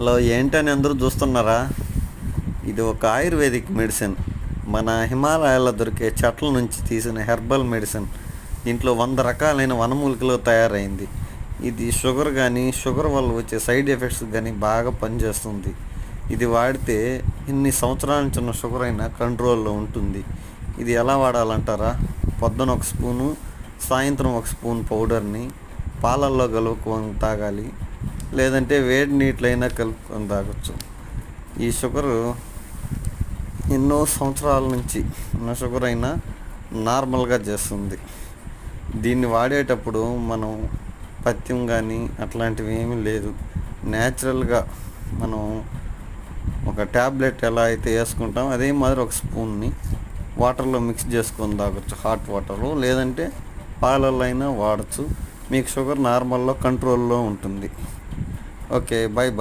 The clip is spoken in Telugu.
హలో, ఏంటని అందరూ చూస్తున్నారా? ఇది ఒక ఆయుర్వేదిక్ మెడిసిన్. మన హిమాలయాల్లో దొరికే చెట్ల నుంచి తీసిన హెర్బల్ మెడిసిన్. దీంట్లో 100 రకాలైన వనమూలికలు తయారైంది. ఇది షుగర్ వల్ల వచ్చే సైడ్ ఎఫెక్ట్స్ కానీ బాగా పనిచేస్తుంది. ఇది వాడితే ఎన్ని సంవత్సరాల నుంచి ఉన్న షుగర్ అయినా కంట్రోల్లో ఉంటుంది. ఇది ఎలా వాడాలంటారా? పొద్దున ఒక స్పూను, సాయంత్రం ఒక స్పూన్ పౌడర్ని పాలల్లో కలుపుకొని తాగాలి. లేదంటే వేడి నీటిలైనా కలుపుకొని తాగొచ్చు. ఈ షుగరు ఎన్నో సంవత్సరాల నుంచి ఉన్న షుగర్ అయినా నార్మల్గా చేస్తుంది. దీన్ని వాడేటప్పుడు మనం పథ్యం కానీ అట్లాంటివి ఏమీ లేదు. న్యాచురల్గా మనం ఒక ట్యాబ్లెట్ ఎలా అయితే వేసుకుంటాం అదే మాదిరి ఒక స్పూన్ని వాటర్లో మిక్స్ చేసుకొని తాగొచ్చు. హాట్ వాటరు లేదంటే పాలల్లో అయినా వాడచ్చు. మీకు షుగర్ నార్మల్లో కంట్రోల్లో ఉంటుంది. Okay, by.